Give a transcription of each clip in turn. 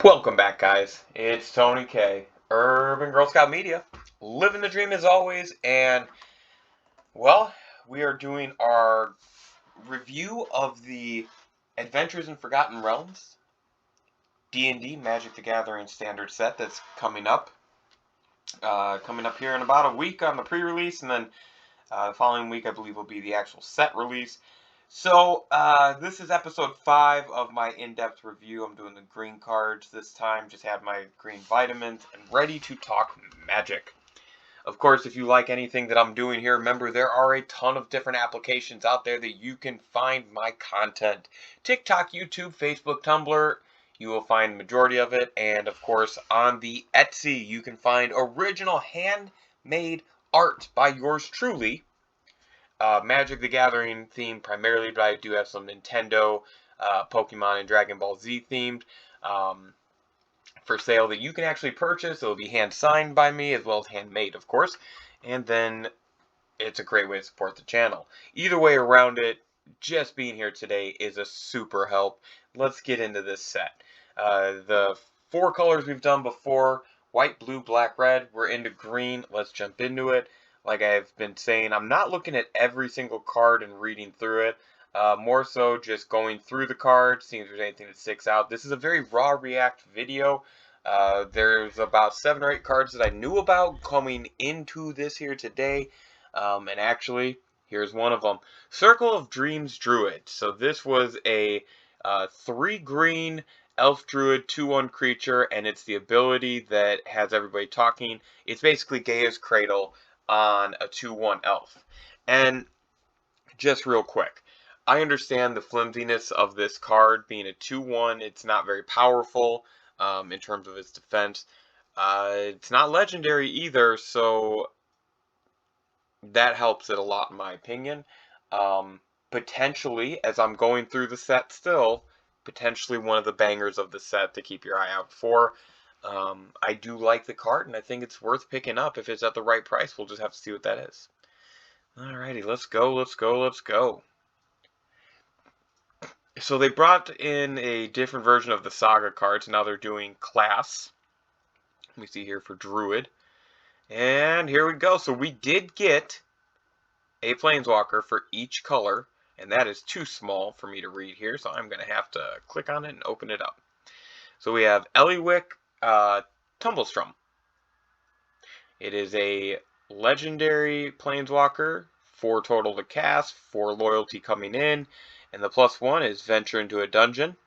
Welcome back, guys. It's Tony K, Urban Girl Scout Media, living the dream as always, and well, we are doing our review of the Adventures in Forgotten Realms D&D Magic the Gathering standard set that's coming up here in about a week on the pre-release, and then the following week I believe will be the actual set release. So, this is episode 5 of my in-depth review. I'm doing the green cards this time, just had my green vitamins, and ready to talk magic. Of course, if you like anything that I'm doing here, remember there are a ton of different applications out there that you can find my content. TikTok, YouTube, Facebook, Tumblr, you will find the majority of it, and of course on the Etsy, you can find original handmade art by yours truly. Magic the Gathering themed primarily, but I do have some Nintendo, Pokemon, and Dragon Ball Z themed um, for sale that you can actually purchase. It'll be hand signed by me as well as handmade, of course. And then it's a great way to support the channel. Either way around it, just being here today is a super help. Let's get into this set. The 4 colors we've done before: white, blue, black, red. We're into green. Let's jump into it. Like I've been saying, I'm not looking at every single card and reading through it. More so just going through the cards, seeing if there's anything that sticks out. This is a very raw react video. There's about 7 or 8 cards that I knew about coming into this here today. And actually, here's one of them. Circle of Dreams Druid. So this was a 3 green elf druid 2/1 creature, and it's the ability that has everybody talking. It's basically Gaia's Cradle on a 2/1 elf. And just real quick, I understand the flimsiness of this card being a 2/1. It's not very powerful in terms of its defense. It's not legendary either, so that helps it a lot in my opinion. Potentially, as I'm going through the set still, potentially one of the bangers of the set to keep your eye out for. I do like the card, and I think it's worth picking up if it's at the right price. We'll just have to see what that is. Alrighty, let's go, let's go, let's go. So they brought in a different version of the Saga cards. Now they're doing class. Let me see here for Druid. And here we go. So we did get a Planeswalker for each color, and that is too small for me to read here, so I'm going to have to click on it and open it up. So we have Eliwick Tumblestrum. It is a legendary Planeswalker, 4 total to cast, 4 loyalty coming in, and the +1 is venture into a dungeon.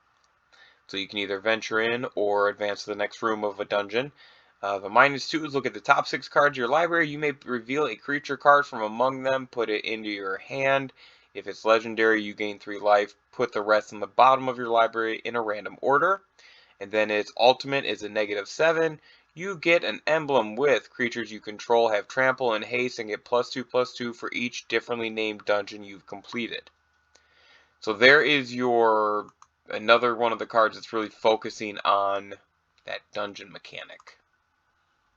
So you can either venture in or advance to the next room of a dungeon. The -2 is look at the top 6 cards of your library. You may reveal a creature card from among them, put it into your hand. If it's legendary, you gain 3 life. Put the rest on the bottom of your library in a random order. And then its ultimate is a -7. You get an emblem with creatures you control have trample and haste and get +2/+2 for each differently named dungeon you've completed. So there is your another one of the cards that's really focusing on that dungeon mechanic.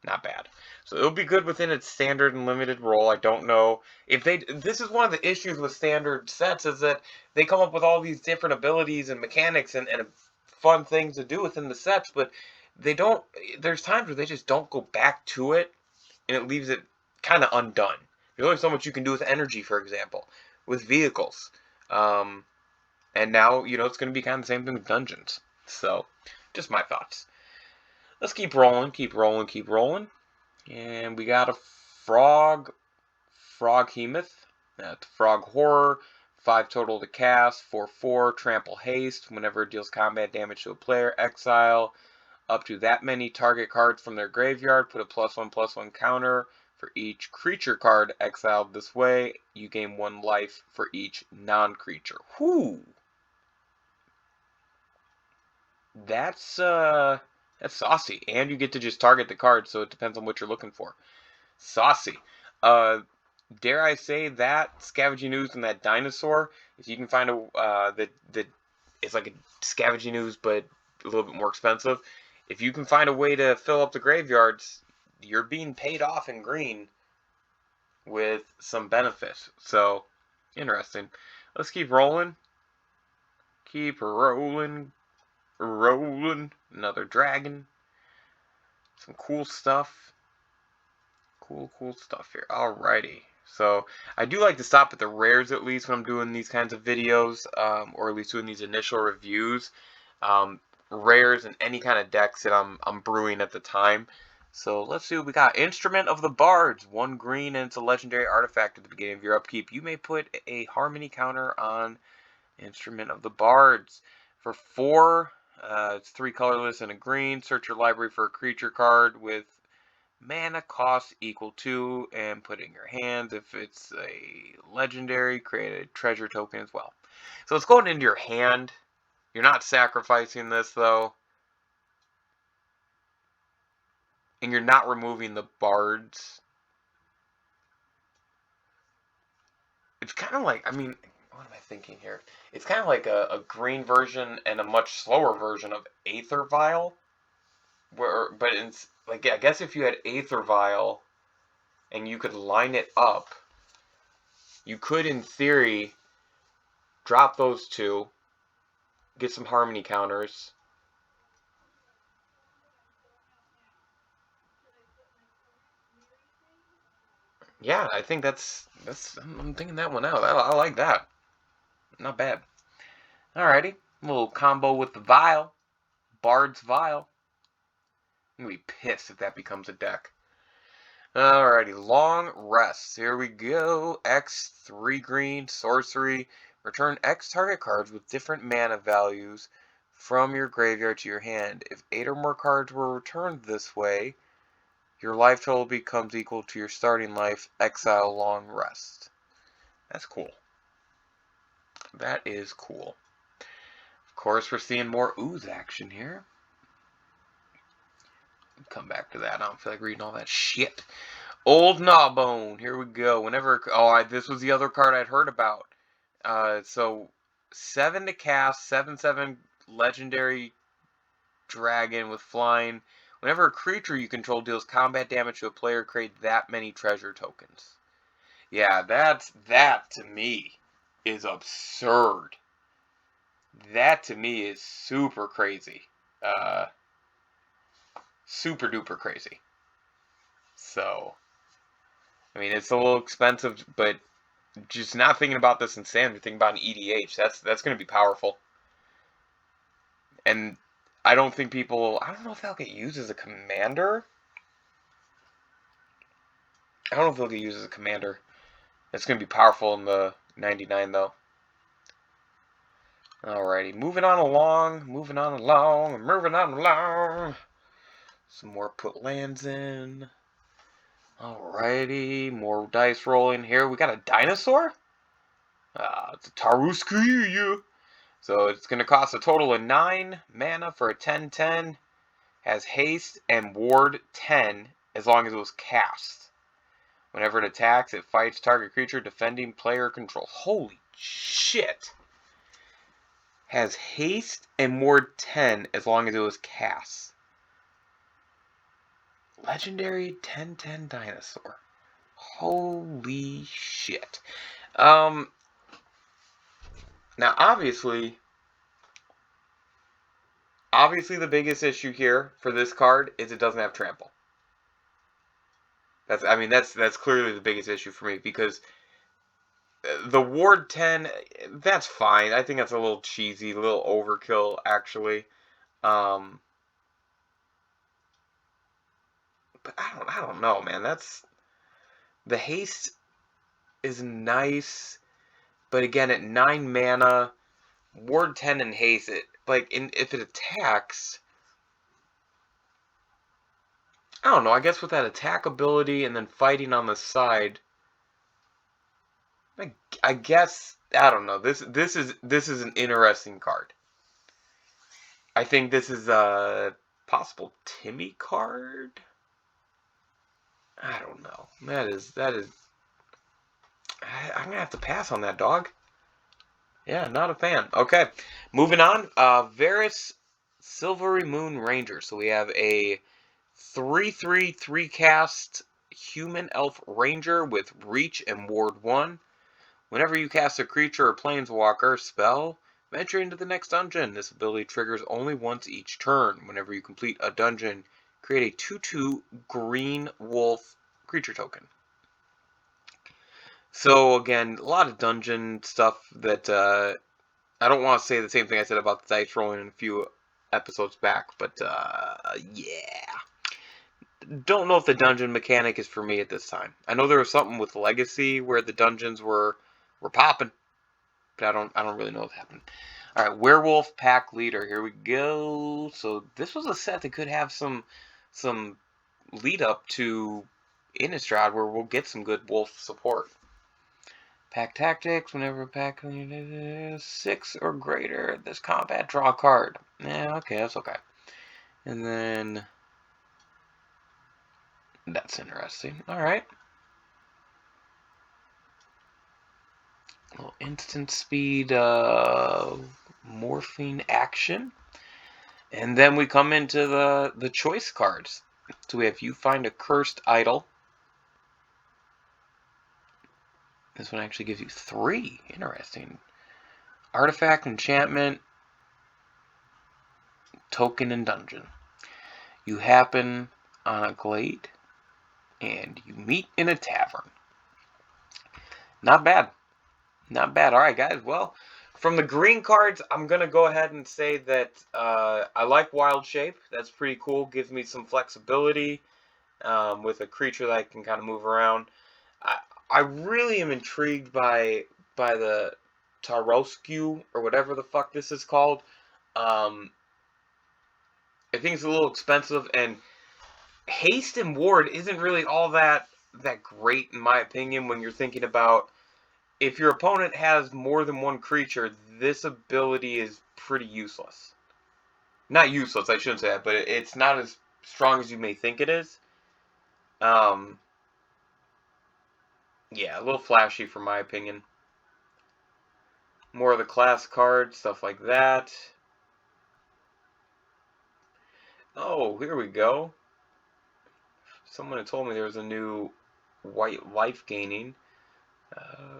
Not bad. So it'll be good within its standard and limited role. I don't know if this is one of the issues with standard sets, is that they come up with all these different abilities and mechanics and fun things to do within the sets, but they don't, there's times where they just don't go back to it, and it leaves it kind of undone. There's only so much you can do with energy, for example, with vehicles. And now, it's going to be kind of the same thing with dungeons. So, just my thoughts. Let's keep rolling, keep rolling, keep rolling. And we got a Froghemoth. That's Frog Horror. 5 total to cast, 4/4, trample haste. Whenever it deals combat damage to a player, exile up to that many target cards from their graveyard. Put a +1/+1 counter for each creature card exiled this way. You gain 1 life for each non-creature. Whoo! That's saucy, and you get to just target the card, so it depends on what you're looking for. Saucy. Dare I say that Scavenging Ooze and that Dinosaur, if you can find a that it's like a Scavenging Ooze but a little bit more expensive, if you can find a way to fill up the graveyards, you're being paid off in green with some benefit. So, interesting. Let's keep rolling. Keep rolling. rolling. Another dragon. Some cool stuff. Cool stuff here. Alrighty. So, I do like to stop at the rares at least when I'm doing these kinds of videos, or at least doing these initial reviews. Rares and any kind of decks that I'm brewing at the time. So, let's see what we got. Instrument of the Bards. 1 green, and it's a legendary artifact at the beginning of your upkeep. You may put a harmony counter on Instrument of the Bards. For 4, it's 3 colorless and a green. Search your library for a creature card with mana cost equal to, and put it in your hands. If it's a legendary, create a treasure token as well. So it's going into your hand. You're not sacrificing this though. And you're not removing the bards. It's kind of like, I mean, what am I thinking here? It's kind of like a green version and a much slower version of Aether Vial. But it's like, I guess if you had Aether Vial and you could line it up, you could, in theory, drop those 2, get some harmony counters, yeah, I think that's I'm thinking that one out. I like that. Not bad. Alrighty, a little combo with the Vial, Bard's Vial. I'm gonna be pissed if that becomes a deck. Alrighty, Long Rest. Here we go. X, 3 green, sorcery. Return X target cards with different mana values from your graveyard to your hand. If 8 or more cards were returned this way, your life total becomes equal to your starting life. Exile Long Rest. That's cool. That is cool. Of course, we're seeing more ooze action here. Come back to that. I don't feel like reading all that shit. Old Gnawbone. Here we go. Whenever... Oh, this was the other card I'd heard about. So, 7 to cast. 7/7 legendary dragon with flying. Whenever a creature you control deals combat damage to a player, create that many treasure tokens. Yeah, that to me is absurd. That to me is super crazy. Super duper crazy. So, I mean, it's a little expensive, but just not thinking about this in standard, thinking about an EDH, that's going to be powerful. And I don't think people, I don't know if they'll get used as a commander. I don't know if they'll get used as a commander. It's going to be powerful in the 99, though. Alrighty, moving on along. Some more put lands in. Alrighty, more dice rolling here. We got a dinosaur? It's a Taruski. So it's going to cost a total of 9 mana for a 10/10. Has haste and ward 10 as long as it was cast. Whenever it attacks, it fights target creature defending player control. Holy shit. Has haste and ward 10 as long as it was cast. Legendary 10/10 dinosaur. Holy shit. Now obviously the biggest issue here for this card is it doesn't have trample. That's clearly the biggest issue for me, because the ward 10, that's fine. I think that's a little cheesy, a little overkill actually. But I don't know, man. That's, the haste is nice, but again, at 9 mana, ward 10 and haste, if it attacks, I don't know. I guess with that attack ability and then fighting on the side, I guess, I don't know. This is an interesting card. I think this is a possible Timmy card. I don't know. That is. I'm gonna have to pass on that, dog. Yeah, not a fan. Okay, moving on. Varus, Silvery Moon Ranger. So we have a 3/3 3-cast human elf ranger with reach and ward 1. Whenever you cast a creature or planeswalker spell Venture into the next dungeon. This ability triggers only once each turn. Whenever you complete a dungeon, create a 2/2 green wolf creature token. So again, a lot of dungeon stuff that I don't want to say the same thing I said about the dice rolling in a few episodes back, but yeah. Don't know if the dungeon mechanic is for me at this time. I know there was something with Legacy where the dungeons were popping, but I don't really know what happened. All right, Werewolf Pack Leader. Here we go. So this was a set that could have some lead up to Innistrad where we'll get some good wolf support. Pack Tactics. Whenever a pack is 6 or greater this combat, draw a card. Yeah, okay, that's okay. And then that's interesting. All right. A little instant speed morphine action. And then we come into the choice cards. So we have You Find a Cursed Idol. This one actually gives you 3. Interesting. Artifact, Enchantment, Token, and Dungeon. You happen on a glade, and you meet in a tavern. Not bad. Not bad. All right, guys. Well, from the green cards, I'm going to go ahead and say that I like Wild Shape. That's pretty cool. Gives me some flexibility with a creature that I can kind of move around. I really am intrigued by the Tarosque, or whatever the fuck this is called. I think it's a little expensive, and Haste and Ward isn't really all that great, in my opinion, when you're thinking about if your opponent has more than one creature, this ability is pretty useless. Not useless, I shouldn't say that, but it's not as strong as you may think it is. Yeah, a little flashy for my opinion. More of the class cards, stuff like that. Oh, here we go. Someone had told me there was a new white life gaining.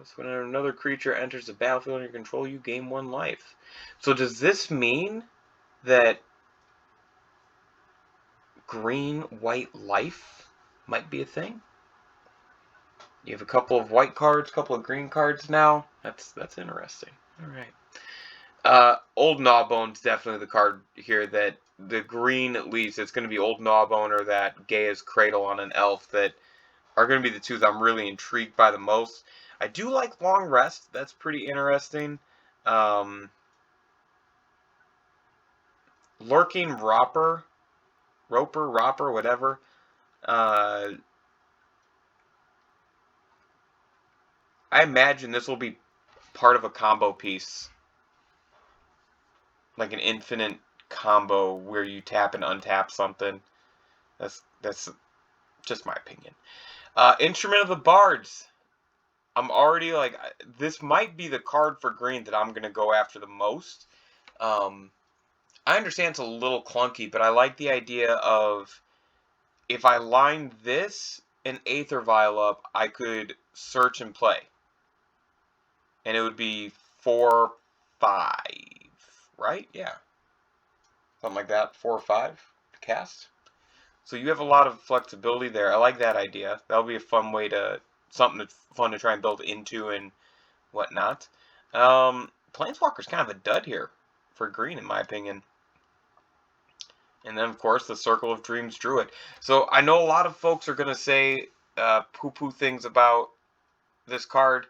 So when another creature enters the battlefield under your control, you gain 1 life. So does this mean that green white life might be a thing? You have a couple of white cards, a couple of green cards now. That's interesting. All right. Old Gnawbone's definitely the card here that the green, at least, it's going to be Old Gnawbone or that Gaia's Cradle on an elf that are going to be the two that I'm really intrigued by the most. I do like Long Rest. That's pretty interesting. Lurking Roper, whatever. I imagine this will be part of a combo piece. Like an infinite combo where you tap and untap something. That's just my opinion. Instrument of the Bards. I'm already like, this might be the card for green that I'm going to go after the most. I understand it's a little clunky, but I like the idea of if I line this and Aether Vial up, I could search and play. And it would be 4, 5, right? Yeah. Something like that, 4 or 5 to cast. So you have a lot of flexibility there. I like that idea. That'll be a fun way to, something that's fun to try and build into and whatnot. Planeswalker's kind of a dud here for green, in my opinion. And then, of course, the Circle of Dreams Druid. So I know a lot of folks are going to say poo-poo things about this card.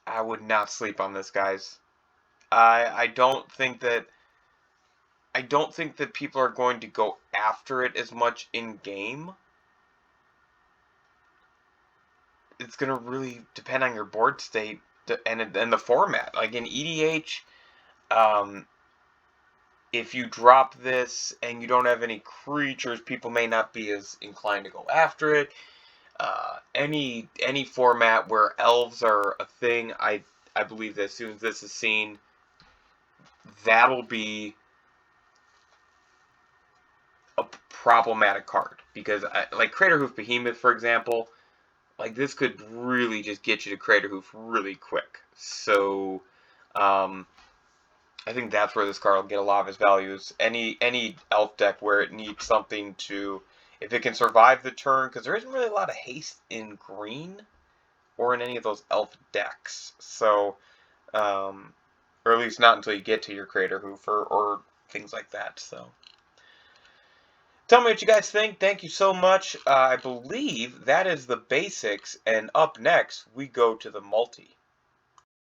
I would not sleep on this, guys. I don't think that people are going to go after it as much in game. It's going to really depend on your board state and the format. Like in EDH, if you drop this and you don't have any creatures, people may not be as inclined to go after it. Any format where elves are a thing, I believe that as soon as this is seen, that'll be a problematic card. Because, like Craterhoof Behemoth, for example, like this could really just get you to Craterhoof really quick. So, I think that's where this card will get a lot of its value. Is any elf deck where it needs something to, if it can survive the turn, because there isn't really a lot of haste in green or in any of those elf decks. So, or at least not until you get to your Crater Hoofer or things like that. So, tell me what you guys think. Thank you so much. I believe that is the basics, and up next we go to the multi.